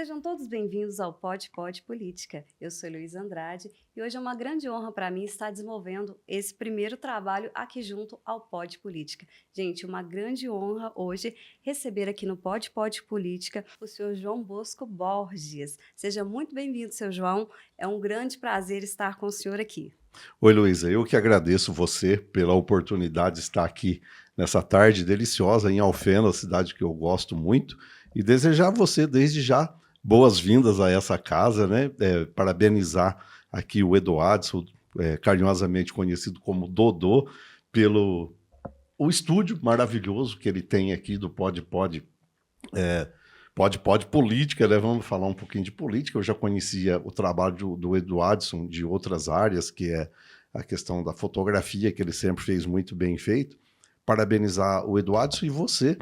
Sejam todos bem-vindos ao Pod Política. Eu sou Heloísa Andrade e hoje é uma grande honra para mim estar desenvolvendo esse primeiro trabalho aqui junto ao Pod Política. Gente, uma grande honra hoje receber aqui no Pod Política o senhor João Bosco Borges. Seja muito bem-vindo, seu João. É um grande prazer estar com o senhor aqui. Oi, Luísa, eu que agradeço você pela oportunidade de estar aqui nessa tarde deliciosa em Alfenas, cidade que eu gosto muito, e desejar a você, desde já, boas-vindas a essa casa, né? Parabenizar aqui o Eduardson, carinhosamente conhecido como Dodô, pelo o estúdio maravilhoso que ele tem aqui do Pod Política, né? Vamos falar um pouquinho de política. Eu já conhecia o trabalho do Eduardson de outras áreas, que é a questão da fotografia, que ele sempre fez muito bem feito. Parabenizar o Eduardson e você,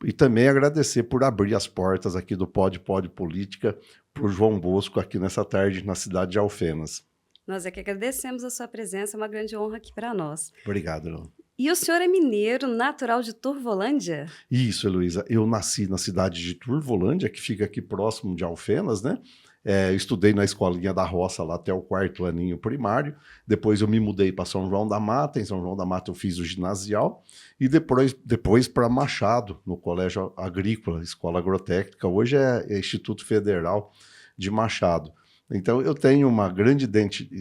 e também agradecer por abrir as portas aqui do Pod Política para o João Bosco aqui nessa tarde na cidade de Alfenas. Nós é que agradecemos a sua presença, é uma grande honra aqui para nós. Obrigado, Lu. E o senhor é mineiro, natural de Turvolândia? Isso, Heloísa. Eu nasci na cidade de Turvolândia, que fica aqui próximo de Alfenas, né? Estudei na escolinha da roça lá até o 4º aninho primário. Depois eu me mudei para São João da Mata. Em São João da Mata eu fiz o ginasial. E depois para Machado, no Colégio Agrícola, Escola Agrotécnica. Hoje é Instituto Federal de Machado. Então eu tenho uma grande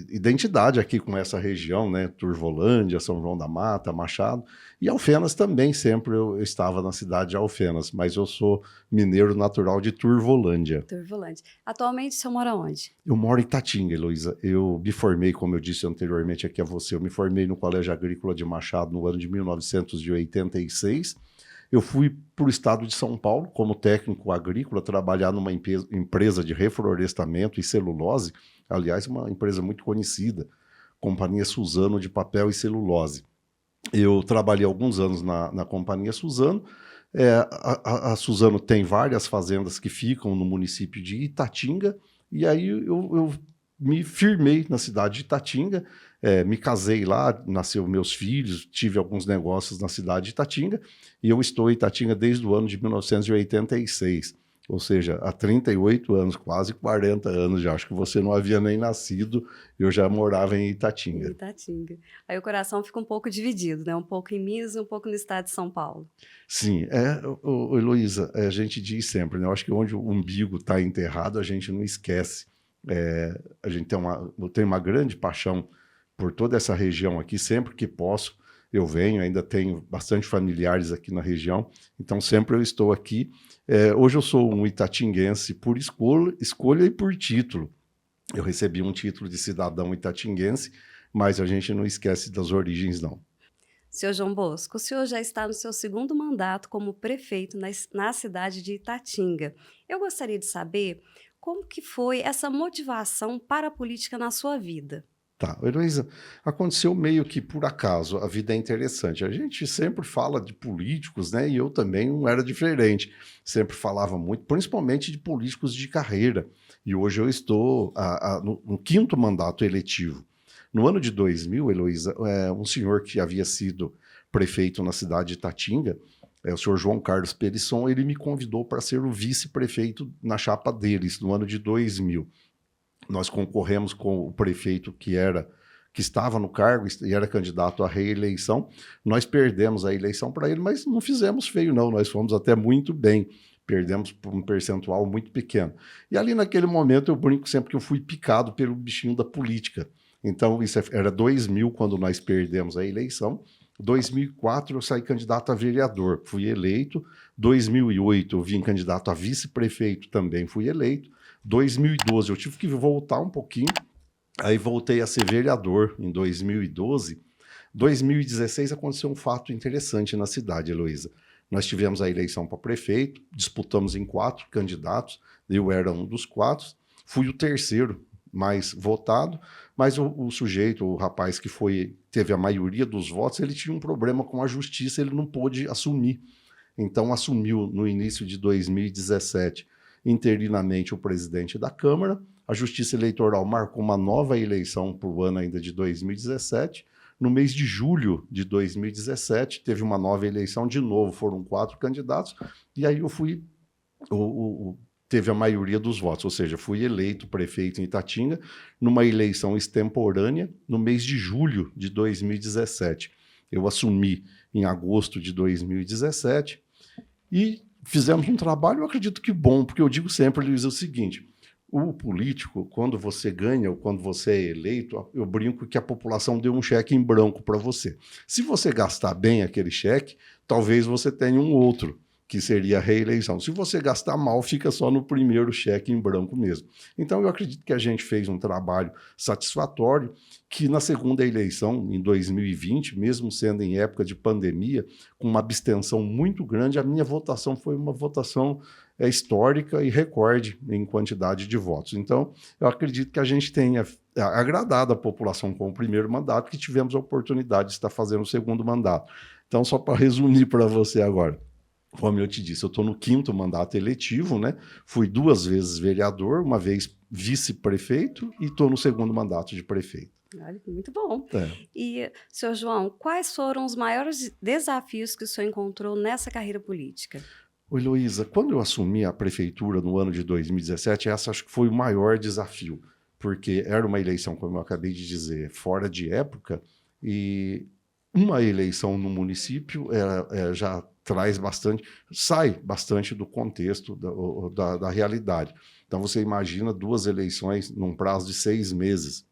identidade aqui com essa região, né? Turvolândia, São João da Mata, Machado. E Alfenas também, sempre eu estava na cidade de Alfenas, mas eu sou mineiro natural de Turvolândia. Turvolândia. Atualmente, o senhor mora onde? Eu moro em Itatinga, Heloísa. Eu me formei, como eu disse anteriormente aqui a você, eu me formei no Colégio Agrícola de Machado no ano de 1986. Eu fui para o estado de São Paulo como técnico agrícola, trabalhar numa empresa de reflorestamento e celulose, aliás, uma empresa muito conhecida, Companhia Suzano de Papel e Celulose. Eu trabalhei alguns anos na Companhia Suzano. A Suzano tem várias fazendas que ficam no município de Itatinga, e aí eu me firmei na cidade de Itatinga, me casei lá, nasceu meus filhos, tive alguns negócios na cidade de Itatinga, e eu estou em Itatinga desde o ano de 1986, ou seja, há 38 anos, quase 40 anos já. Acho que você não havia nem nascido, eu já morava em Itatinga. Itatinga. Aí o coração fica um pouco dividido, né? Um pouco em Minas e um pouco no estado de São Paulo. Sim, Heloísa, a gente diz sempre, né? Eu acho que onde o umbigo está enterrado, a gente não esquece. A gente eu tenho uma grande paixão por toda essa região aqui. Sempre que posso, eu venho, ainda tenho bastante familiares aqui na região, então sempre eu estou aqui. Hoje eu sou um itatinguense por escolha e por título. Eu recebi um título de cidadão itatinguense, mas a gente não esquece das origens, não. Senhor João Bosco, o senhor já está no seu segundo mandato como prefeito na cidade de Itatinga. Eu gostaria de saber como que foi essa motivação para a política na sua vida. Tá, Heloísa, aconteceu meio que por acaso. A vida é interessante. A gente sempre fala de políticos, né? E eu também não era diferente. Sempre falava muito, principalmente de políticos de carreira. E hoje eu estou no 5º mandato eletivo. No ano de 2000, Heloísa, um senhor que havia sido prefeito na cidade de Itatinga, o senhor João Carlos Perisson, ele me convidou para ser o vice-prefeito na chapa deles, no ano de 2000. Nós concorremos com o prefeito que estava no cargo e era candidato à reeleição. Nós perdemos a eleição para ele, mas não fizemos feio, não. Nós fomos até muito bem. Perdemos por um percentual muito pequeno. E ali naquele momento eu brinco sempre que eu fui picado pelo bichinho da política. Então, isso era 2000 quando nós perdemos a eleição. 2004 eu saí candidato a vereador, fui eleito. 2008 eu vim candidato a vice-prefeito, também fui eleito. 2012 eu tive que voltar um pouquinho, aí voltei a ser vereador em 2012. 2016 aconteceu um fato interessante na cidade, Heloísa. Nós tivemos a eleição para prefeito, disputamos em 4 candidatos, eu era um dos 4, fui o terceiro mais votado, mas o sujeito, o rapaz que teve a maioria dos votos, ele tinha um problema com a justiça, ele não pôde assumir. Então assumiu no início de 2017 interinamente o presidente da Câmara. A Justiça Eleitoral marcou uma nova eleição para o ano ainda de 2017. No mês de julho de 2017, teve uma nova eleição de novo, foram 4 candidatos, e aí eu fui teve a maioria dos votos, ou seja, fui eleito prefeito em Itatinga numa eleição extemporânea no mês de julho de 2017. Eu assumi em agosto de 2017 e fizemos um trabalho, eu acredito que bom, porque eu digo sempre, Luiz, o seguinte: o político, quando você ganha ou quando você é eleito, eu brinco que a população deu um cheque em branco para você. Se você gastar bem aquele cheque, talvez você tenha um outro, que seria a reeleição. Se você gastar mal, fica só no primeiro cheque em branco mesmo. Então, eu acredito que a gente fez um trabalho satisfatório, que na segunda eleição, em 2020, mesmo sendo em época de pandemia, com uma abstenção muito grande, a minha votação foi uma votação histórica e recorde em quantidade de votos. Então, eu acredito que a gente tenha agradado a população com o primeiro mandato, que tivemos a oportunidade de estar fazendo o segundo mandato. Então, só para resumir para você agora, como eu te disse, eu estou no 5º mandato eletivo, né? Fui 2 vezes vereador, uma vez vice-prefeito e estou no segundo mandato de prefeito. Olha, muito bom. É. E, senhor João, quais foram os maiores desafios que o senhor encontrou nessa carreira política? Oi, Heloísa, quando eu assumi a prefeitura no ano de 2017, essa acho que foi o maior desafio, porque era uma eleição, como eu acabei de dizer, fora de época, e uma eleição no município já traz bastante, sai bastante do contexto da realidade. Então, você imagina 2 eleições num prazo de 6 meses.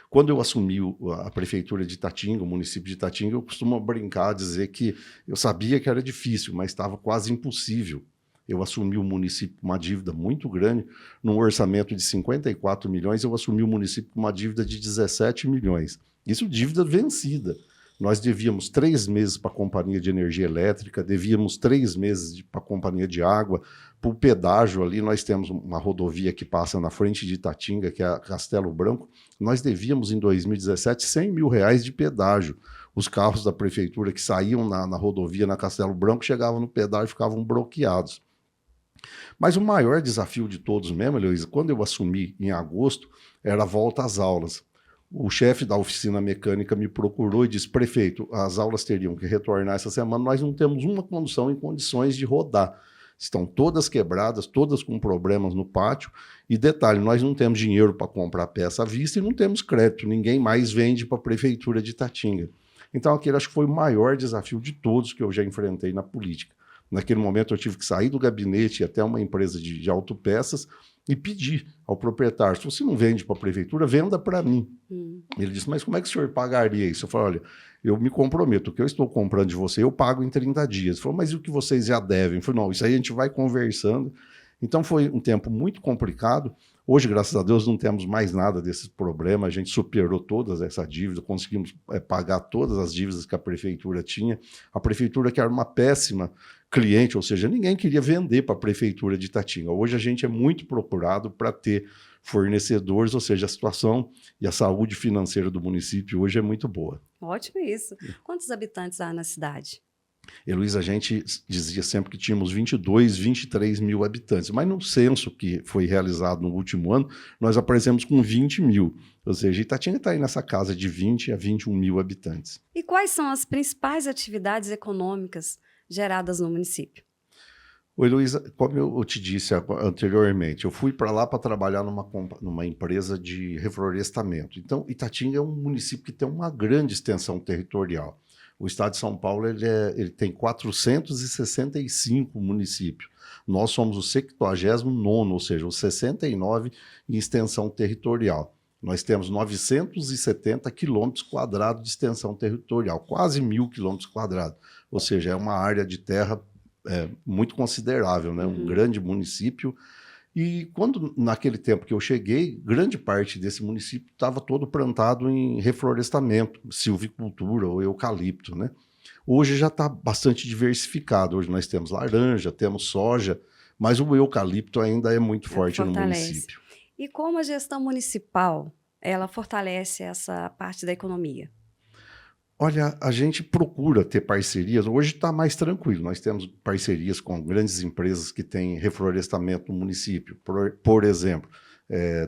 Quando eu assumi a prefeitura de Itatinga, o município de Itatinga, eu costumo brincar, dizer que eu sabia que era difícil, mas estava quase impossível. Eu assumi o município com uma dívida muito grande, num orçamento de 54 milhões, eu assumi o município com uma dívida de 17 milhões. Isso dívida vencida. Nós devíamos 3 meses para a companhia de energia elétrica, devíamos 3 meses para a companhia de água, para o pedágio ali. Nós temos uma rodovia que passa na frente de Itatinga, que é a Castelo Branco. Nós devíamos, em 2017, R$100 mil de pedágio. Os carros da prefeitura que saíam na rodovia, na Castelo Branco, chegavam no pedágio e ficavam bloqueados. Mas o maior desafio de todos mesmo, Heloísa, quando eu assumi em agosto, era a volta às aulas. O chefe da oficina mecânica me procurou e disse: prefeito, as aulas teriam que retornar essa semana, nós não temos uma condução em condições de rodar. Estão todas quebradas, todas com problemas no pátio. E detalhe, nós não temos dinheiro para comprar peça à vista e não temos crédito. Ninguém mais vende para a prefeitura de Itatinga. Então, aquele acho que foi o maior desafio de todos que eu já enfrentei na política. Naquele momento, eu tive que sair do gabinete e até uma empresa de autopeças e pedir ao proprietário: se você não vende para a prefeitura, venda para mim. Ele disse: mas como é que o senhor pagaria isso? Eu falei: olha, eu me comprometo, o que eu estou comprando de você, eu pago em 30 dias. Ele falou: mas e o que vocês já devem? Eu falei: não, isso aí a gente vai conversando. Então foi um tempo muito complicado. Hoje, graças a Deus, não temos mais nada desses problemas. A gente superou todas essa dívida, conseguimos pagar todas as dívidas que a prefeitura tinha. A prefeitura, que era uma péssima cliente, ou seja, ninguém queria vender para a prefeitura de Itatinga. Hoje a gente é muito procurado para ter fornecedores, ou seja, a situação e a saúde financeira do município hoje é muito boa. Ótimo isso. Quantos habitantes há na cidade? Heloísa, a gente dizia sempre que tínhamos 22, 23 mil habitantes, mas no censo que foi realizado no último ano, nós aparecemos com 20 mil, ou seja, Itatinga está aí nessa casa de 20 a 21 mil habitantes. E quais são as principais atividades econômicas geradas no município? Oi, Heloísa, como eu te disse anteriormente, eu fui para lá para trabalhar numa empresa de reflorestamento. Então, Itatinga é um município que tem uma grande extensão territorial. O estado de São Paulo ele tem 465 municípios. Nós somos o 79º, ou seja, o 69 em extensão territorial. Nós temos 970 quilômetros quadrados de extensão territorial, quase 1.000 quilômetros quadrados. Ou seja, é uma área de terra muito considerável, né? Um grande município. E quando, naquele tempo que eu cheguei, grande parte desse município estava todo plantado em reflorestamento, silvicultura ou eucalipto, né? Hoje já está bastante diversificado. Hoje nós temos laranja, temos soja, mas o eucalipto ainda é muito forte no município. E como a gestão municipal, ela fortalece essa parte da economia? Olha, a gente procura ter parcerias. Hoje está mais tranquilo. Nós temos parcerias com grandes empresas que têm reflorestamento no município. Por exemplo,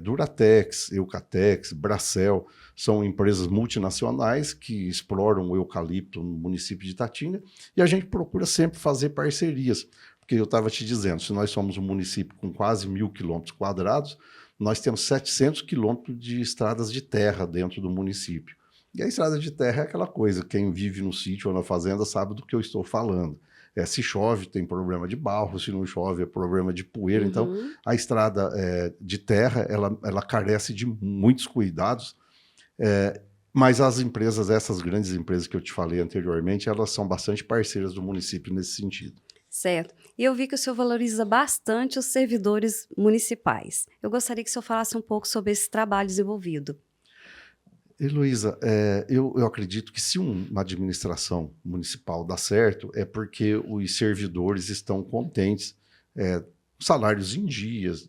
Duratex, Eucatex, Bracel, são empresas multinacionais que exploram o eucalipto no município de Itatinga, e a gente procura sempre fazer parcerias, porque porque eu estava te dizendo, se nós somos um município com quase 1.000 quilômetros quadrados, nós temos 700 quilômetros de estradas de terra dentro do município. E a estrada de terra é aquela coisa, quem vive no sítio ou na fazenda sabe do que eu estou falando. Se chove, tem problema de barro, se não chove, é problema de poeira. Então, Uhum. a estrada de terra, ela carece de muitos cuidados, mas as empresas, essas grandes empresas que eu te falei anteriormente, elas são bastante parceiras do município nesse sentido. Certo. E eu vi que o senhor valoriza bastante os servidores municipais. Eu gostaria que o senhor falasse um pouco sobre esse trabalho desenvolvido. Heloísa, eu acredito que se uma administração municipal dá certo, é porque os servidores estão contentes, salários em dias,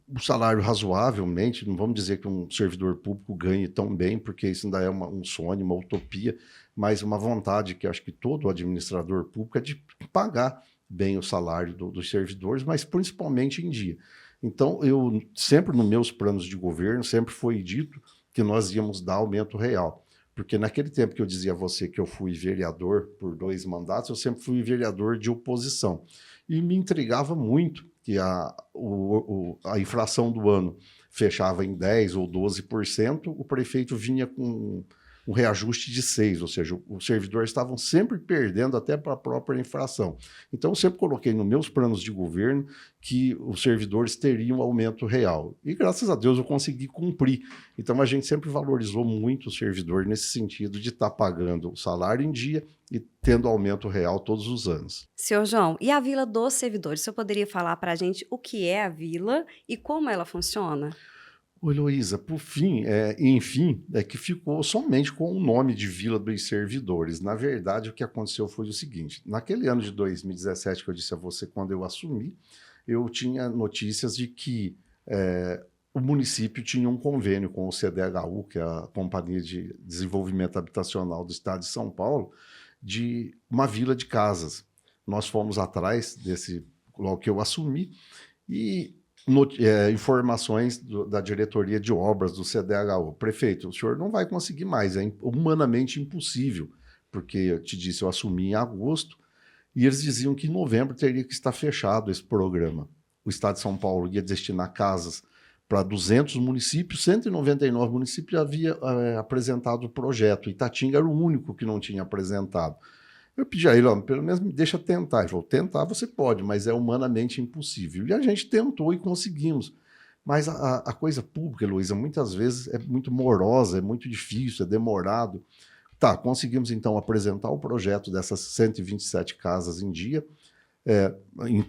o salário razoavelmente, não vamos dizer que um servidor público ganhe tão bem, porque isso ainda é um sonho, uma utopia, mas uma vontade que acho que todo administrador público é de pagar bem o salário dos servidores, mas principalmente em dia. Então, eu sempre nos meus planos de governo, sempre foi dito que nós íamos dar aumento real. Porque naquele tempo que eu dizia a você que eu fui vereador por 2 mandatos, eu sempre fui vereador de oposição. E me intrigava muito que a inflação do ano fechava em 10% ou 12%, o prefeito vinha com um reajuste de 6%, ou seja, os servidores estavam sempre perdendo até para a própria inflação. Então, eu sempre coloquei nos meus planos de governo que os servidores teriam aumento real. E, graças a Deus, eu consegui cumprir. Então, a gente sempre valorizou muito o servidor nesse sentido de estar pagando o salário em dia e tendo aumento real todos os anos. Senhor João, e a Vila dos Servidores? O senhor poderia falar para a gente o que é a vila e como ela funciona? Ô, Heloísa, por fim, enfim, é que ficou somente com o nome de Vila dos Servidores. Na verdade, o que aconteceu foi o seguinte: naquele ano de 2017 que eu disse a você, quando eu assumi, eu tinha notícias de que o município tinha um convênio com o CDHU, que é a Companhia de Desenvolvimento Habitacional do Estado de São Paulo, de uma vila de casas. Nós fomos atrás desse, logo que eu assumi, e informações da diretoria de obras do CDHU. Prefeito, o senhor não vai conseguir mais, é humanamente impossível, porque eu te disse, eu assumi em agosto, e eles diziam que em novembro teria que estar fechado esse programa. O Estado de São Paulo ia destinar casas para 200 municípios, 199 municípios havia apresentado o projeto. Itatinga era o único que não tinha apresentado. Eu pedi a ele, pelo menos me deixa tentar. Ele falou, tentar você pode, mas é humanamente impossível. E a gente tentou e conseguimos. Mas a coisa pública, Heloísa, muitas vezes é muito morosa, é muito difícil, é demorado. Tá, conseguimos então apresentar o projeto dessas 127 casas em dia,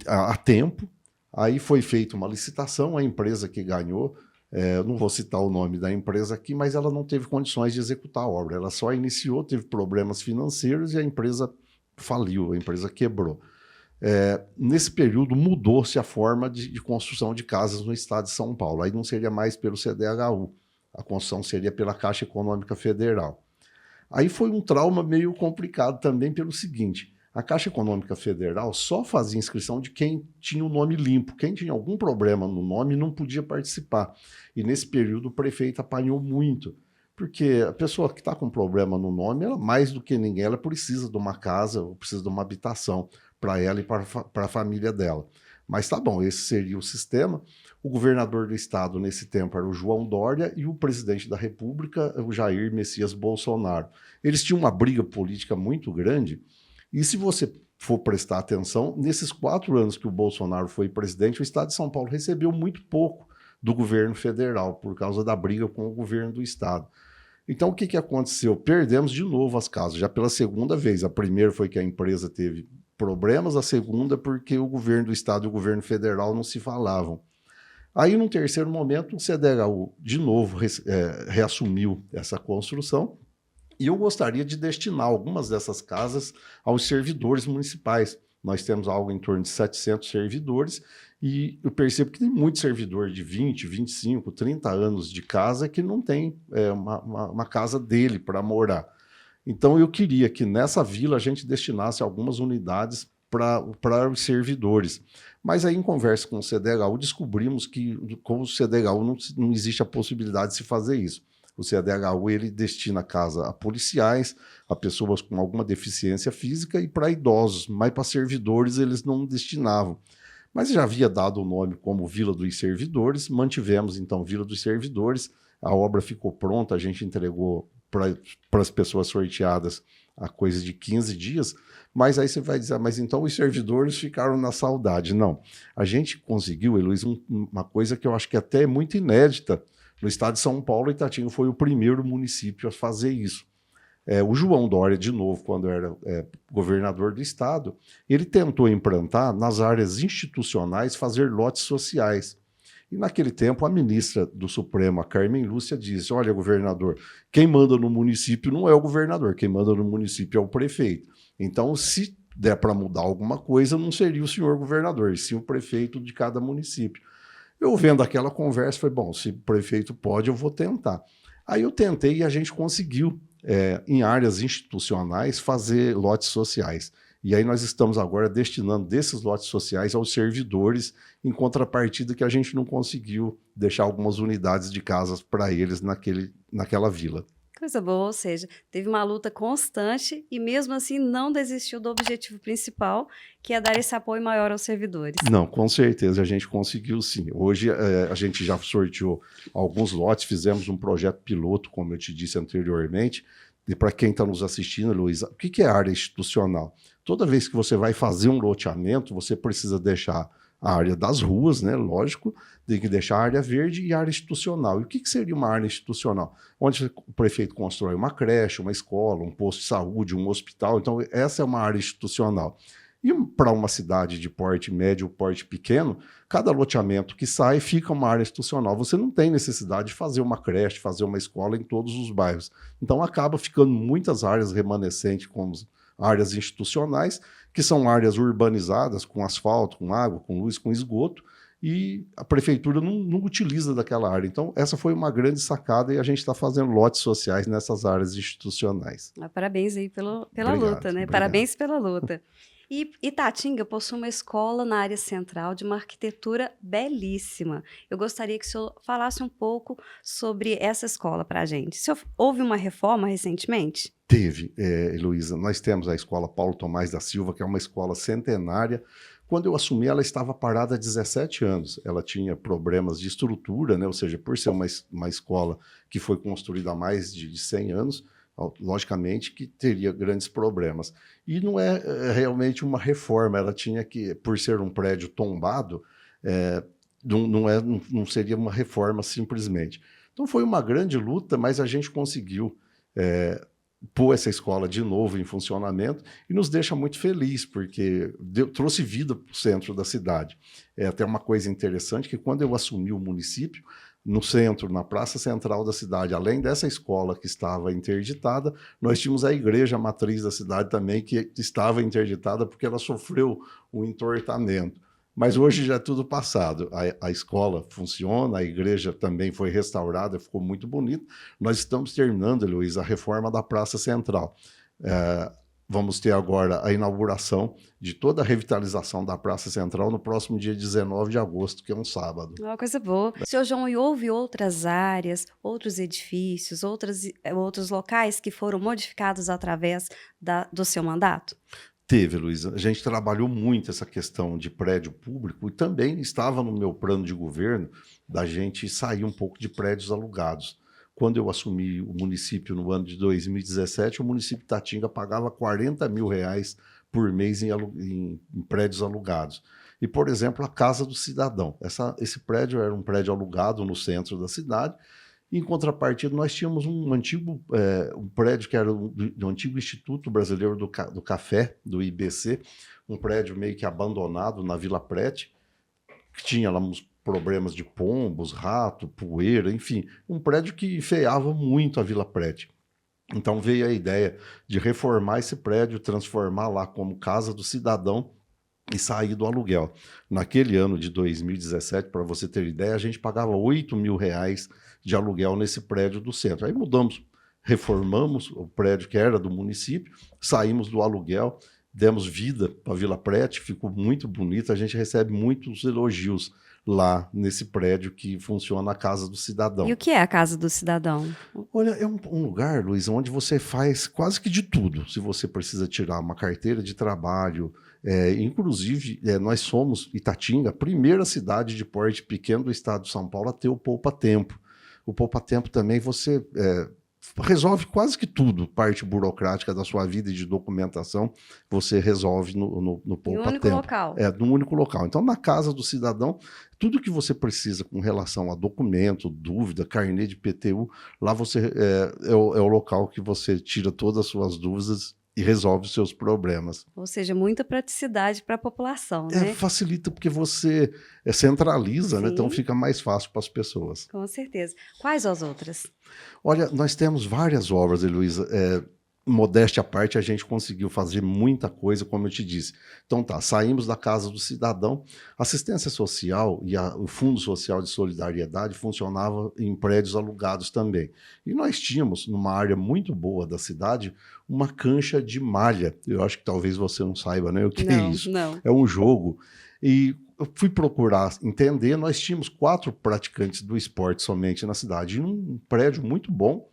a tempo. Aí foi feita uma licitação, a empresa que ganhou, eu não vou citar o nome da empresa aqui, mas ela não teve condições de executar a obra. Ela só iniciou, teve problemas financeiros e a empresa faliu, a empresa quebrou. Nesse período mudou-se a forma de construção de casas no estado de São Paulo. Aí não seria mais pelo CDHU, a construção seria pela Caixa Econômica Federal. Aí foi um trauma meio complicado também pelo seguinte: a Caixa Econômica Federal só fazia inscrição de quem tinha o nome limpo. Quem tinha algum problema no nome não podia participar. E nesse período o prefeito apanhou muito, porque a pessoa que está com problema no nome, ela mais do que ninguém, ela precisa de uma casa, ou precisa de uma habitação para ela e para a família dela. Mas tá bom, esse seria o sistema. O governador do estado nesse tempo era o João Dória e o presidente da República, o Jair Messias Bolsonaro. Eles tinham uma briga política muito grande. E se você for prestar atenção, nesses 4 anos que o Bolsonaro foi presidente, o estado de São Paulo recebeu muito pouco do governo federal, por causa da briga com o governo do estado. Então, o que aconteceu? Perdemos de novo as casas, já pela segunda vez. A primeira foi que a empresa teve problemas, a segunda porque o governo do estado e o governo federal não se falavam. Aí, num terceiro momento, o CDHU, de novo, reassumiu essa construção. E eu gostaria de destinar algumas dessas casas aos servidores municipais. Nós temos algo em torno de 700 servidores e eu percebo que tem muito servidor de 20, 25, 30 anos de casa que não tem uma casa dele para morar. Então eu queria que nessa vila a gente destinasse algumas unidades para os servidores. Mas aí, em conversa com o CDHU, descobrimos que com o CDHU não existe a possibilidade de se fazer isso. O CDHU ele destina a casa a policiais, a pessoas com alguma deficiência física e para idosos, mas para servidores eles não destinavam. Mas já havia dado o nome como Vila dos Servidores, mantivemos então Vila dos Servidores, a obra ficou pronta, a gente entregou para as pessoas sorteadas a coisa de 15 dias, mas aí você vai dizer, mas então os servidores ficaram na saudade. Não, a gente conseguiu, Heloísa, uma coisa que eu acho que até é muito inédita. No estado de São Paulo, Itatinga foi o primeiro município a fazer isso. O João Dória, de novo, quando era governador do estado, ele tentou implantar nas áreas institucionais, fazer lotes sociais. E naquele tempo a ministra do Supremo, a Carmen Lúcia, disse, olha, governador, quem manda no município não é o governador, quem manda no município é o prefeito. Então, se der para mudar alguma coisa, não seria o senhor governador, e sim o prefeito de cada município. Eu vendo aquela conversa, falei, bom, se o prefeito pode, eu vou tentar. Aí eu tentei e a gente conseguiu, em áreas institucionais, fazer lotes sociais. E aí nós estamos agora destinando desses lotes sociais aos servidores, em contrapartida que a gente não conseguiu deixar algumas unidades de casas para eles naquela vila. Coisa boa, ou seja, teve uma luta constante e mesmo assim não desistiu do objetivo principal, que é dar esse apoio maior aos servidores. Não, com certeza a gente conseguiu sim. Hoje a gente já sorteou alguns lotes, fizemos um projeto piloto, como eu te disse anteriormente. E para quem está nos assistindo, Luísa, o que é área institucional? Toda vez que você vai fazer um loteamento, você precisa deixar a área das ruas, né? Lógico, tem que deixar a área verde e a área institucional. E o que seria uma área institucional? Onde o prefeito constrói uma creche, uma escola, um posto de saúde, um hospital. Então, essa é uma área institucional. E para uma cidade de porte médio, porte pequeno, cada loteamento que sai fica uma área institucional. Você não tem necessidade de fazer uma creche, fazer uma escola em todos os bairros. Então acaba ficando muitas áreas remanescentes como áreas institucionais, que são áreas urbanizadas, com asfalto, com água, com luz, com esgoto, e a prefeitura não utiliza daquela área. Então essa foi uma grande sacada e a gente está fazendo lotes sociais nessas áreas institucionais. Parabéns aí pela Obrigado, luta, né? obrigado. Parabéns pela luta. E Itatinga possui uma escola na área central de uma arquitetura belíssima. Eu gostaria que o senhor falasse um pouco sobre essa escola para a gente. Houve uma reforma recentemente? Teve, Heloísa. Nós temos a escola Paulo Thomaz da Silva, que é uma escola centenária. Quando eu assumi, ela estava parada há 17 anos. Ela tinha problemas de estrutura, né? Ou seja, por ser uma escola que foi construída há mais de 100 anos, logicamente que teria grandes problemas. E não é realmente uma reforma, ela tinha que, por ser um prédio tombado, não seria uma reforma simplesmente. Então foi uma grande luta, mas a gente conseguiu pôr essa escola de novo em funcionamento e nos deixa muito feliz, porque trouxe vida para o centro da cidade. É até uma coisa interessante que quando eu assumi o município, no centro, na praça central da cidade, além dessa escola que estava interditada, nós tínhamos a igreja matriz da cidade também, que estava interditada porque ela sofreu um entortamento. Mas hoje já é tudo passado. A escola funciona, a igreja também foi restaurada, ficou muito bonita. Nós estamos terminando, Heloísa, a reforma da Praça Central. Vamos ter agora a inauguração de toda a revitalização da Praça Central no próximo dia 19 de agosto, que é um sábado. Uma coisa boa. Senhor João, e houve outras áreas, outros edifícios, outros locais que foram modificados através do seu mandato? Teve, Luísa. A gente trabalhou muito essa questão de prédio público e também estava no meu plano de governo da gente sair um pouco de prédios alugados. Quando eu assumi o município no ano de 2017, o município de Itatinga pagava R$40 mil por mês em prédios alugados. E, por exemplo, a Casa do Cidadão. Esse prédio era um prédio alugado no centro da cidade. Em contrapartida, nós tínhamos um prédio que era do antigo Instituto Brasileiro do Café, do IBC, um prédio meio que abandonado na Vila Prete, que tinha lá uns problemas de pombos, rato, poeira, enfim, um prédio que enfeiava muito a Vila Prete. Então veio a ideia de reformar esse prédio, transformar lá como Casa do Cidadão e sair do aluguel. Naquele ano de 2017, para você ter ideia, a gente pagava R$8 mil de aluguel nesse prédio do centro. Aí mudamos, reformamos o prédio que era do município, saímos do aluguel, demos vida para a Vila Prete, ficou muito bonita, a gente recebe muitos elogios lá nesse prédio que funciona a Casa do Cidadão. E o que é a Casa do Cidadão? Olha, é um lugar, Luiz, onde você faz quase que de tudo. Se você precisa tirar uma carteira de trabalho, inclusive, nós somos, Itatinga, a primeira cidade de porte pequeno do estado de São Paulo a ter o poupa-tempo. O poupa-tempo também você resolve quase que tudo, parte burocrática da sua vida e de documentação, você resolve no Em um único poupa-tempo. local. Num único local. Então, na Casa do Cidadão, tudo que você precisa com relação a documento, dúvida, carnê de PTU, lá você é o local que você tira todas as suas dúvidas e resolve os seus problemas. Ou seja, muita praticidade para a população, né? Facilita porque você centraliza, né? Então Sim. fica mais fácil para as pessoas. Com certeza. Quais as outras? Olha, nós temos várias obras, Heloísa. Modéstia à parte, a gente conseguiu fazer muita coisa, como eu te disse. Então tá, saímos da Casa do Cidadão. Assistência social e o Fundo Social de Solidariedade funcionava em prédios alugados também. E nós tínhamos, numa área muito boa da cidade, uma cancha de malha. Eu acho que talvez você não saiba, né? O que é isso? Não. É um jogo. E eu fui procurar entender, nós tínhamos 4 praticantes do esporte somente na cidade, em um prédio muito bom.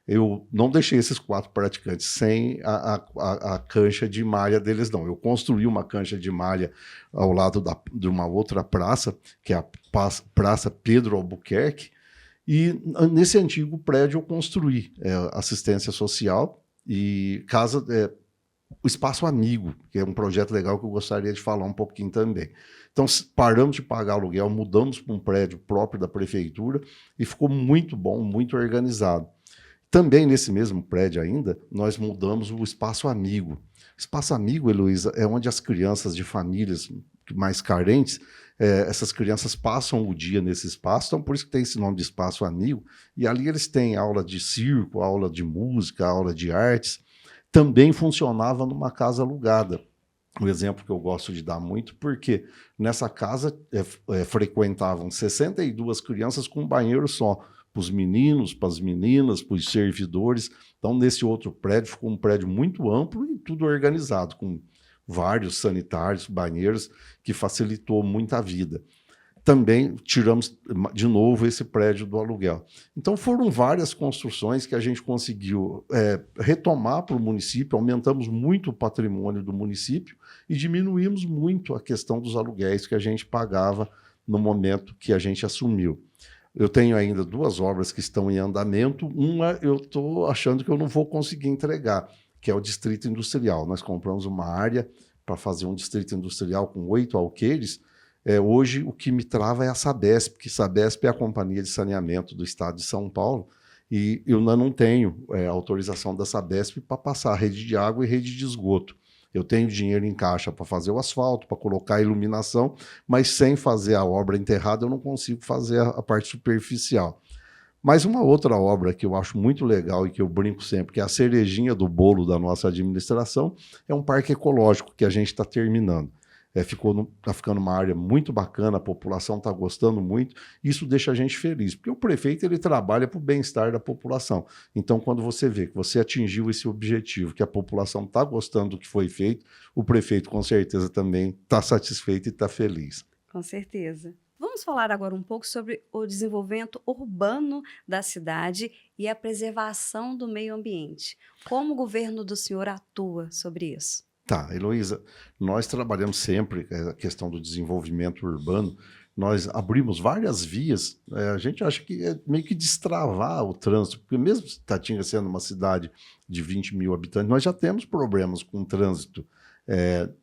Eu não deixei esses 4 praticantes sem a cancha de malha deles, não. Eu construí uma cancha de malha ao lado de uma outra praça, que é a Praça Pedro Albuquerque, e nesse antigo prédio eu construí assistência social e o Espaço Amigo, que é um projeto legal que eu gostaria de falar um pouquinho também. Então, paramos de pagar aluguel, mudamos para um prédio próprio da prefeitura e ficou muito bom, muito organizado. Também nesse mesmo prédio ainda, nós mudamos o Espaço Amigo. O Espaço Amigo, Heloísa, é onde as crianças de famílias mais carentes, essas crianças passam o dia nesse espaço, então por isso que tem esse nome de Espaço Amigo, e ali eles têm aula de circo, aula de música, aula de artes. Também funcionava numa casa alugada. O exemplo que eu gosto de dar muito, porque nessa casa frequentavam 62 crianças com um banheiro só, para os meninos, para as meninas, para os servidores. Então, nesse outro prédio, ficou um prédio muito amplo e tudo organizado, com vários sanitários, banheiros, que facilitou muito a vida. Também tiramos de novo esse prédio do aluguel. Então, foram várias construções que a gente conseguiu retomar para o município, aumentamos muito o patrimônio do município e diminuímos muito a questão dos aluguéis que a gente pagava no momento que a gente assumiu. Eu tenho ainda 2 obras que estão em andamento. Uma eu estou achando que eu não vou conseguir entregar, que é o Distrito Industrial. Nós compramos uma área para fazer um distrito industrial com 8 alqueires. Hoje, o que me trava é a Sabesp, que Sabesp é a Companhia de Saneamento do Estado de São Paulo, e eu ainda não tenho autorização da Sabesp para passar rede de água e rede de esgoto. Eu tenho dinheiro em caixa para fazer o asfalto, para colocar a iluminação, mas sem fazer a obra enterrada eu não consigo fazer a parte superficial. Mas uma outra obra que eu acho muito legal e que eu brinco sempre, que é a cerejinha do bolo da nossa administração, é um parque ecológico que a gente está terminando. Está ficando uma área muito bacana, a população está gostando muito, isso deixa a gente feliz, porque o prefeito ele trabalha para o bem-estar da população. Então, quando você vê que você atingiu esse objetivo, que a população está gostando do que foi feito, o prefeito com certeza também está satisfeito e está feliz. Com certeza. Vamos falar agora um pouco sobre o desenvolvimento urbano da cidade e a preservação do meio ambiente. Como o governo do senhor atua sobre isso? Tá, Heloísa, nós trabalhamos sempre a questão do desenvolvimento urbano, nós abrimos várias vias, a gente acha que é meio que destravar o trânsito, porque mesmo Tatinga sendo uma cidade de 20 mil habitantes, nós já temos problemas com o trânsito.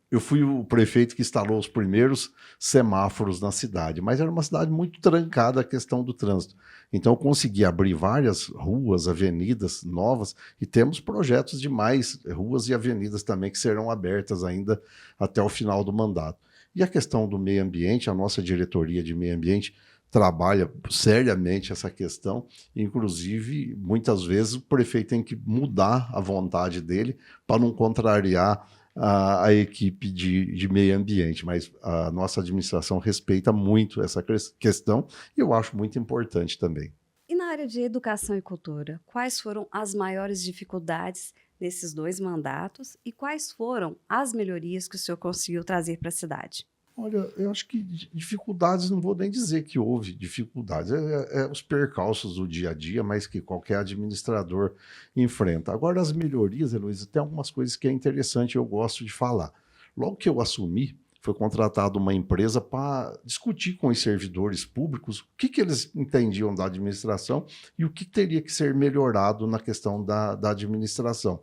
Eu fui o prefeito que instalou os primeiros semáforos na cidade, mas era uma cidade muito trancada a questão do trânsito. Então eu consegui abrir várias ruas, avenidas novas e temos projetos de mais ruas e avenidas também que serão abertas ainda até o final do mandato. E a questão do meio ambiente, a nossa diretoria de meio ambiente trabalha seriamente essa questão, inclusive muitas vezes o prefeito tem que mudar a vontade dele para não contrariar a equipe de meio ambiente, mas a nossa administração respeita muito essa questão e eu acho muito importante também. E na área de educação e cultura, quais foram as maiores dificuldades nesses 2 mandatos e quais foram as melhorias que o senhor conseguiu trazer para a cidade? Olha, eu acho que dificuldades, não vou nem dizer que houve dificuldades, é os percalços do dia a dia, mas que qualquer administrador enfrenta. Agora, as melhorias, Heloísa, tem algumas coisas que é interessante, eu gosto de falar. Logo que eu assumi, foi contratada uma empresa para discutir com os servidores públicos o que eles entendiam da administração e o que teria que ser melhorado na questão da administração.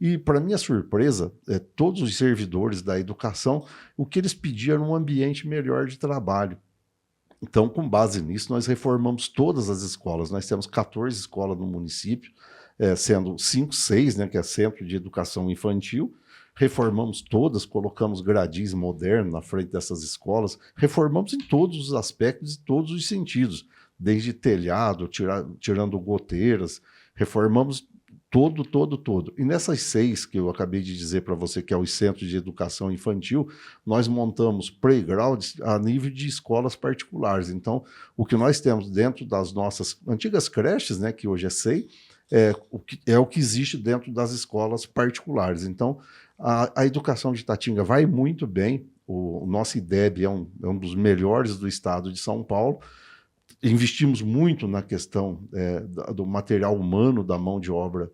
E, para minha surpresa, todos os servidores da educação, o que eles pediam era um ambiente melhor de trabalho. Então, com base nisso, nós reformamos todas as escolas. Nós temos 14 escolas no município, sendo 5, 6, né, que é Centro de Educação Infantil. Reformamos todas, colocamos gradis modernos na frente dessas escolas. Reformamos em todos os aspectos e todos os sentidos, desde telhado, tirando goteiras. Reformamos todo. E nessas 6 que eu acabei de dizer para você, que é os Centros de Educação Infantil, nós montamos playgrounds a nível de escolas particulares. Então, o que nós temos dentro das nossas antigas creches, né, que hoje é SEI, é o que existe dentro das escolas particulares. Então, a educação de Itatinga vai muito bem. O nosso IDEB é um dos melhores do estado de São Paulo. Investimos muito na questão do material humano, da mão de obra,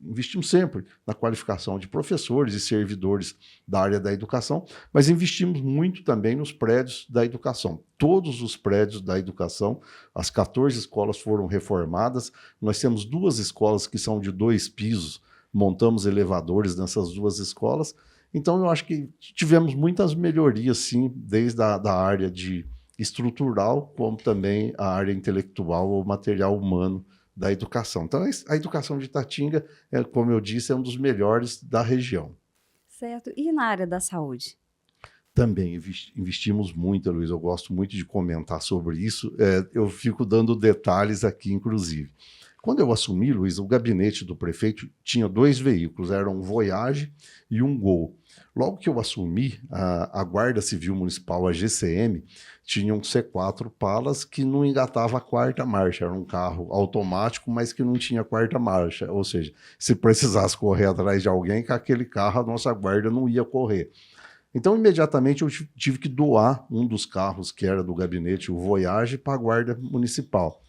investimos sempre na qualificação de professores e servidores da área da educação, mas investimos muito também nos prédios da educação. Todos os prédios da educação, as 14 escolas foram reformadas, nós temos 2 escolas que são de 2 pisos, montamos elevadores nessas 2 escolas, então eu acho que tivemos muitas melhorias, sim, desde a área de estrutural, como também a área intelectual ou material humano da educação. Então, a educação de Itatinga, como eu disse, é um dos melhores da região. Certo. E na área da saúde? Também investimos muito, Luiz, eu gosto muito de comentar sobre isso, eu fico dando detalhes aqui, inclusive. Quando eu assumi, Luiz, o gabinete do prefeito tinha 2 veículos, eram um Voyage e um Gol. Logo que eu assumi, a Guarda Civil Municipal, a GCM, tinha um C4 Palas que não engatava a 4ª marcha, era um carro automático, mas que não tinha 4ª marcha, ou seja, se precisasse correr atrás de alguém, com aquele carro a nossa guarda não ia correr. Então, imediatamente, eu tive que doar um dos carros que era do gabinete, o Voyage, para a Guarda Municipal.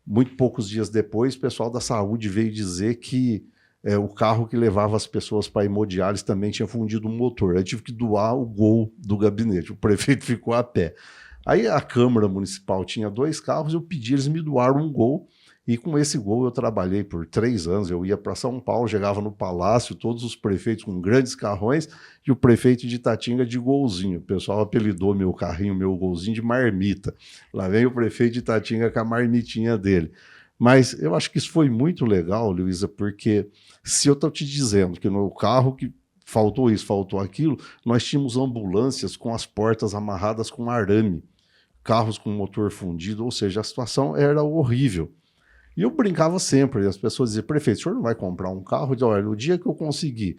Muito poucos dias depois, o pessoal da saúde veio dizer que o carro que levava as pessoas para a hemodiálise também tinha fundido o motor. Aí tive que doar o Gol do gabinete. O prefeito ficou a pé. Aí a Câmara Municipal tinha 2 carros, eu pedi, eles me doaram um Gol. E com esse Gol eu trabalhei por 3 anos. Eu ia para São Paulo, chegava no Palácio, todos os prefeitos com grandes carrões, e o prefeito de Itatinga de Golzinho. O pessoal apelidou meu carrinho, meu Golzinho, de marmita. Lá vem o prefeito de Itatinga com a marmitinha dele. Mas eu acho que isso foi muito legal, Luísa, porque se eu estou te dizendo que no carro que faltou isso, faltou aquilo, nós tínhamos ambulâncias com as portas amarradas com arame, carros com motor fundido, ou seja, a situação era horrível. E eu brincava sempre, as pessoas diziam, prefeito, o senhor não vai comprar um carro? Eu dizia, olha, no dia que eu conseguir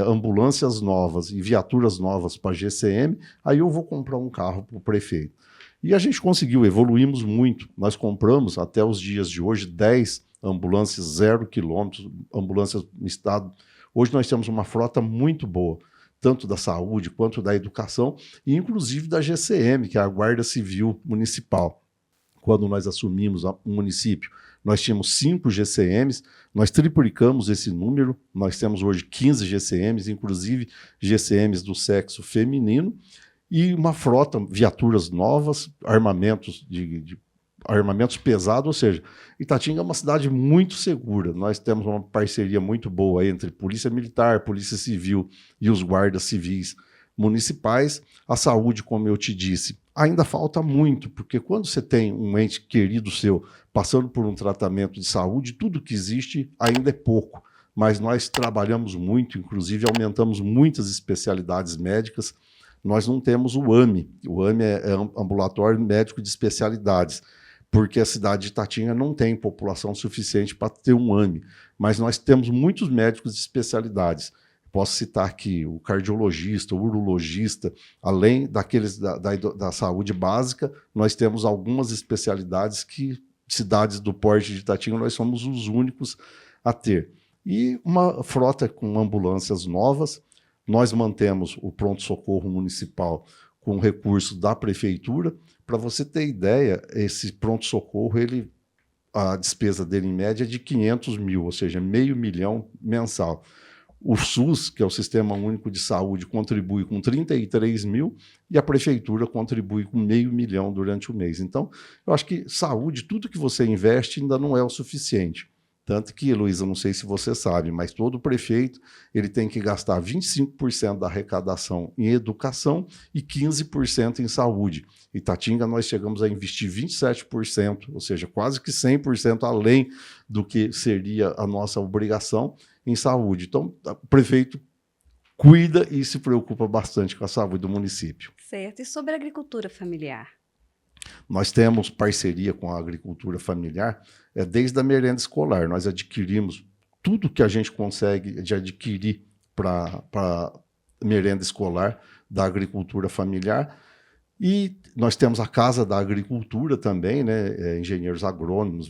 ambulâncias novas e viaturas novas para a GCM, aí eu vou comprar um carro para o prefeito. E a gente conseguiu, evoluímos muito. Nós compramos, até os dias de hoje, 10 ambulâncias 0 quilômetros, ambulâncias no estado. Hoje nós temos uma frota muito boa, tanto da saúde quanto da educação, e inclusive da GCM, que é a Guarda Civil Municipal. Quando nós assumimos o município, nós tínhamos 5 GCMs, nós triplicamos esse número, nós temos hoje 15 GCMs, inclusive GCMs do sexo feminino, e uma frota, viaturas novas, armamentos armamentos pesados, ou seja, Itatinga é uma cidade muito segura. Nós temos uma parceria muito boa entre Polícia Militar, Polícia Civil e os guardas civis municipais. A saúde, como eu te disse, ainda falta muito, porque quando você tem um ente querido seu passando por um tratamento de saúde, tudo que existe ainda é pouco. Mas nós trabalhamos muito, inclusive aumentamos muitas especialidades médicas. Nós não temos o AME. O AME é Ambulatório Médico de Especialidades, porque a cidade de Itatinga não tem população suficiente para ter um AME. Mas nós temos muitos médicos de especialidades. Posso citar aqui o cardiologista, o urologista, além daqueles da saúde básica, nós temos algumas especialidades que, cidades do porte de Itatinga, nós somos os únicos a ter. E uma frota com ambulâncias novas. Nós mantemos o pronto-socorro municipal com recursos da prefeitura. Para você ter ideia, esse pronto-socorro, a despesa dele em média é de 500 mil, ou seja, R$500 mil mensal. O SUS, que é o Sistema Único de Saúde, contribui com 33 mil e a prefeitura contribui com R$500 mil durante o mês. Então, eu acho que saúde, tudo que você investe ainda não é o suficiente. Tanto que, Heloísa, não sei se você sabe, mas todo prefeito ele tem que gastar 25% da arrecadação em educação e 15% em saúde. Ipatinga, nós chegamos a investir 27%, ou seja, quase que 100% além do que seria a nossa obrigação em saúde. Então, o prefeito cuida e se preocupa bastante com a saúde do município. Certo. E sobre a agricultura familiar? Nós temos parceria com a agricultura familiar desde a merenda escolar. Nós adquirimos tudo que a gente consegue de adquirir para merenda escolar da agricultura familiar. E nós temos a Casa da Agricultura também, né? Engenheiros agrônomos,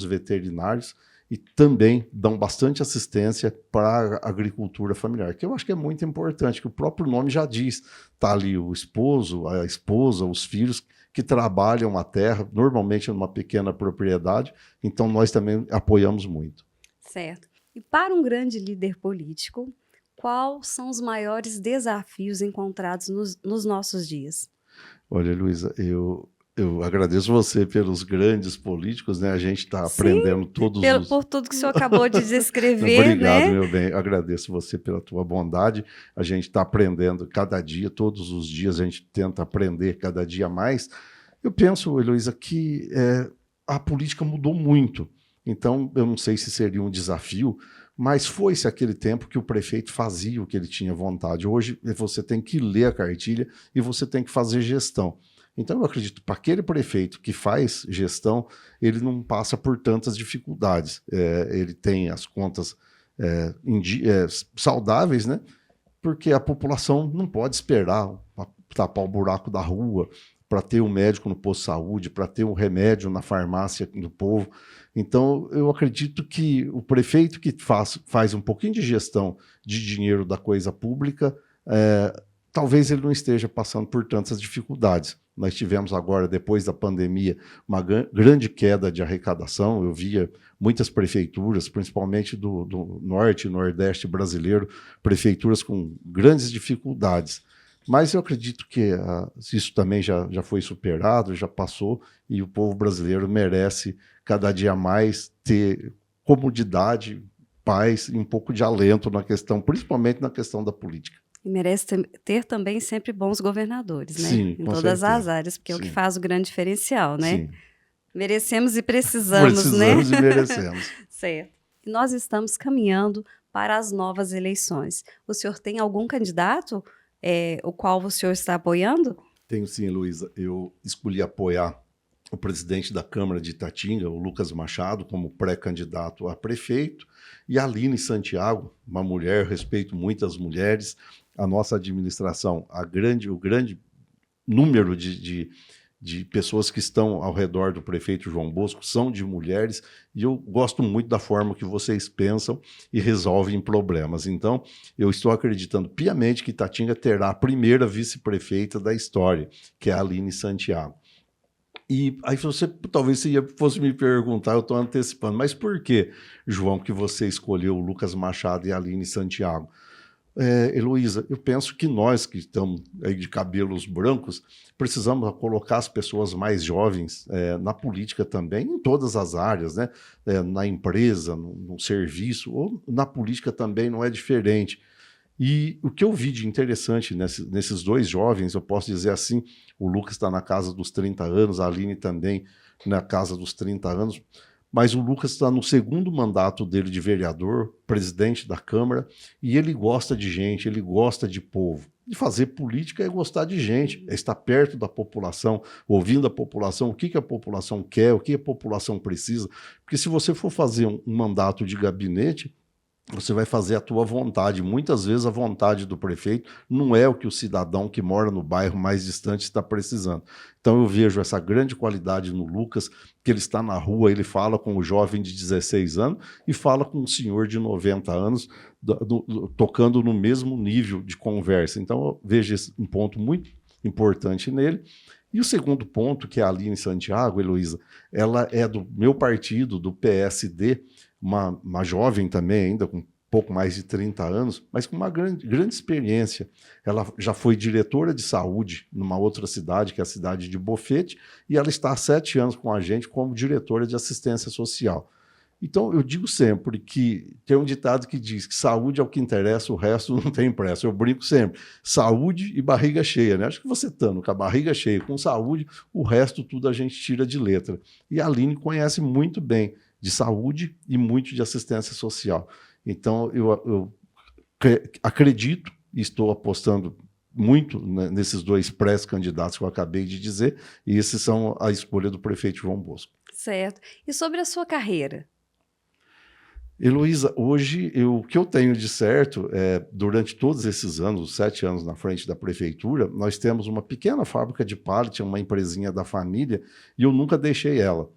veterinários, e também dão bastante assistência para a agricultura familiar, que eu acho que é muito importante, que o próprio nome já diz, está ali o esposo, a esposa, os filhos que trabalham a terra, normalmente numa pequena propriedade, então nós também apoiamos muito. Certo. E para um grande líder político, quais são os maiores desafios encontrados nos nossos dias? Olha, Luísa, eu agradeço você pelos grandes políticos, né? A gente está aprendendo por tudo que o senhor acabou de descrever, Obrigado, né? meu bem. Agradeço você pela tua bondade. A gente está aprendendo cada dia, todos os dias a gente tenta aprender cada dia mais. Eu penso, Heloísa, que a política mudou muito. Então, eu não sei se seria um desafio, mas foi-se aquele tempo que o prefeito fazia o que ele tinha vontade. Hoje, você tem que ler a cartilha e você tem que fazer gestão. Então, eu acredito que para aquele prefeito que faz gestão, ele não passa por tantas dificuldades. Ele tem as contas saudáveis, né? Porque a população não pode esperar tapar o buraco da rua para ter um médico no posto de saúde, para ter um remédio na farmácia do povo. Então, eu acredito que o prefeito que faz um pouquinho de gestão de dinheiro da coisa pública, talvez ele não esteja passando por tantas dificuldades. Nós tivemos agora, depois da pandemia, uma grande queda de arrecadação. Eu via muitas prefeituras, principalmente do norte e nordeste brasileiro, prefeituras com grandes dificuldades. Mas eu acredito que isso também já foi superado, já passou, e o povo brasileiro merece cada dia mais ter comodidade, paz e um pouco de alento na questão, principalmente na questão da política. E merece ter também sempre bons governadores, né? Sim, em com todas certeza. as áreas, porque é o que Sim. faz o grande diferencial, né? Sim. Merecemos e precisamos, né? Precisamos e merecemos. Certo. E nós estamos caminhando para as novas eleições. O senhor tem algum candidato o qual o senhor está apoiando? Tenho sim, Luísa. Eu escolhi apoiar o presidente da Câmara de Ipatinga, o Lucas Machado, como pré-candidato a prefeito, e a Aline Santiago, uma mulher, respeito muito as mulheres. A nossa administração, o grande número de pessoas que estão ao redor do prefeito João Bosco são de mulheres, e eu gosto muito da forma que vocês pensam e resolvem problemas. Então, eu estou acreditando piamente que Ipatinga terá a primeira vice-prefeita da história, que é a Aline Santiago. E aí você talvez fosse me perguntar, eu estou antecipando, mas por que, João, que você escolheu o Lucas Machado e a Aline Santiago? Heloísa, eu penso que nós que estamos aí de cabelos brancos precisamos colocar as pessoas mais jovens na política também, em todas as áreas, né? Na empresa, no serviço, ou na política também não é diferente. E o que eu vi de interessante nesses dois jovens, eu posso dizer assim, o Lucas está na casa dos 30 anos, a Aline também na casa dos 30 anos, mas o Lucas está no segundo mandato dele de vereador, presidente da Câmara, e ele gosta de gente, ele gosta de povo. E fazer política é gostar de gente, é estar perto da população, ouvindo a população, o que a população quer, o que a população precisa. Porque se você for fazer um mandato de gabinete, você vai fazer a tua vontade. Muitas vezes a vontade do prefeito não é o que o cidadão que mora no bairro mais distante está precisando. Então eu vejo essa grande qualidade no Lucas, que ele está na rua, ele fala com o jovem de 16 anos e fala com o senhor de 90 anos tocando no mesmo nível de conversa. Então, eu vejo um ponto muito importante nele. E o segundo ponto, que é a Aline Santiago, Heloísa, ela é do meu partido, do PSD, uma jovem também, ainda com pouco mais de 30 anos, mas com uma grande experiência. Ela já foi diretora de saúde numa outra cidade, que é a cidade de Bofete, e ela está há 7 anos com a gente como diretora de assistência social. Então, eu digo sempre que tem um ditado que diz que saúde é o que interessa, o resto não tem pressa. Eu brinco sempre, saúde e barriga cheia, né? Acho que você estando com a barriga cheia, com saúde, o resto tudo a gente tira de letra. E a Aline conhece muito bem de saúde e muito de assistência social. Então, eu acredito e estou apostando muito, né, nesses 2 pré-candidatos que eu acabei de dizer, e esses são a escolha do prefeito João Bosco. Certo. E sobre a sua carreira? Heloísa, hoje o que eu tenho de certo é, durante todos esses anos, 7 anos na frente da prefeitura, nós temos uma pequena fábrica de pallet, uma empresinha da família, e eu nunca deixei ela.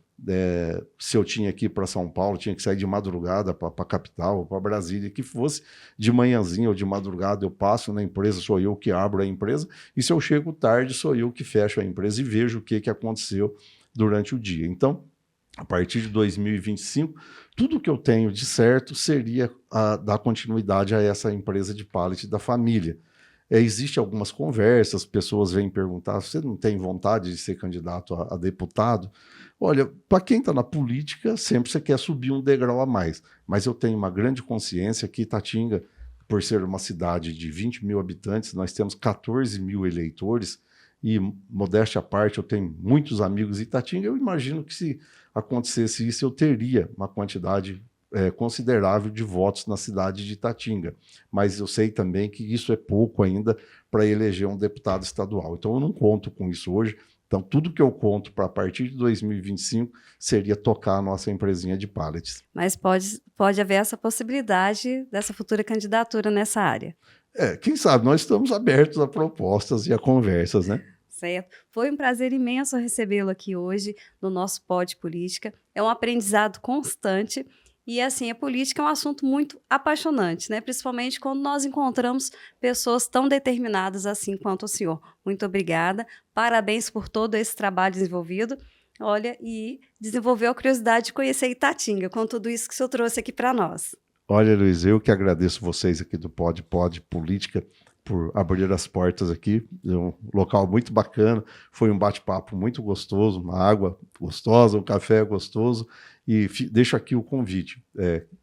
Se eu tinha que ir para São Paulo, tinha que sair de madrugada para a capital ou para Brasília, que fosse de manhãzinha ou de madrugada, eu passo na empresa, sou eu que abro a empresa, e se eu chego tarde, sou eu que fecho a empresa e vejo o que aconteceu durante o dia. Então, a partir de 2025, tudo que eu tenho de certo seria dar continuidade a essa empresa de pallet da família. Existem algumas conversas, pessoas vêm perguntar, você não tem vontade de ser candidato a deputado? Olha, para quem está na política, sempre você quer subir um degrau a mais, mas eu tenho uma grande consciência que Itatinga, por ser uma cidade de 20 mil habitantes, nós temos 14 mil eleitores, e, modéstia à parte, eu tenho muitos amigos em Itatinga, eu imagino que se acontecesse isso, eu teria uma quantidade considerável de votos na cidade de Itatinga. Mas eu sei também que isso é pouco ainda para eleger um deputado estadual. Então eu não conto com isso hoje. Então tudo que eu conto para a partir de 2025 seria tocar a nossa empresinha de pallets. Mas pode haver essa possibilidade dessa futura candidatura nessa área. Quem sabe, nós estamos abertos a propostas e a conversas, né? Certo. Foi um prazer imenso recebê-lo aqui hoje no nosso Pod Política. É um aprendizado constante e, assim, a política é um assunto muito apaixonante, né? Principalmente quando nós encontramos pessoas tão determinadas assim quanto o senhor. Muito obrigada. Parabéns por todo esse trabalho desenvolvido. Olha, e desenvolveu a curiosidade de conhecer Itatinga com tudo isso que o senhor trouxe aqui para nós. Olha, Luiz, eu que agradeço vocês aqui do Pod Política por abrir as portas aqui. É um local muito bacana, foi um bate-papo muito gostoso, uma água gostosa, um café gostoso, e deixo aqui o convite,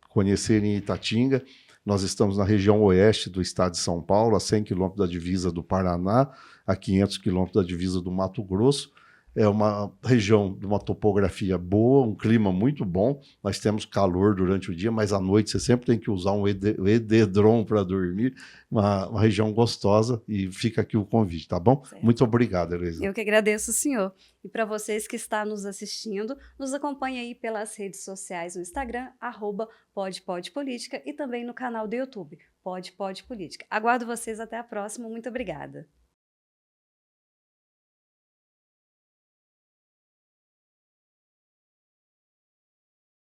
conhecerem Itatinga. Nós estamos na região oeste do estado de São Paulo, a 100 quilômetros da divisa do Paraná, a 500 quilômetros da divisa do Mato Grosso. É uma região de uma topografia boa, um clima muito bom. Nós temos calor durante o dia, mas à noite você sempre tem que usar um edredom para dormir. Uma região gostosa, e fica aqui o convite, tá bom? Certo. Muito obrigado, Heloísa. Eu que agradeço o senhor. E para vocês que estão nos assistindo, nos acompanhe aí pelas redes sociais no Instagram, @podpodpolitica, e também no canal do YouTube, Pod Política. Aguardo vocês até a próxima. Muito obrigada.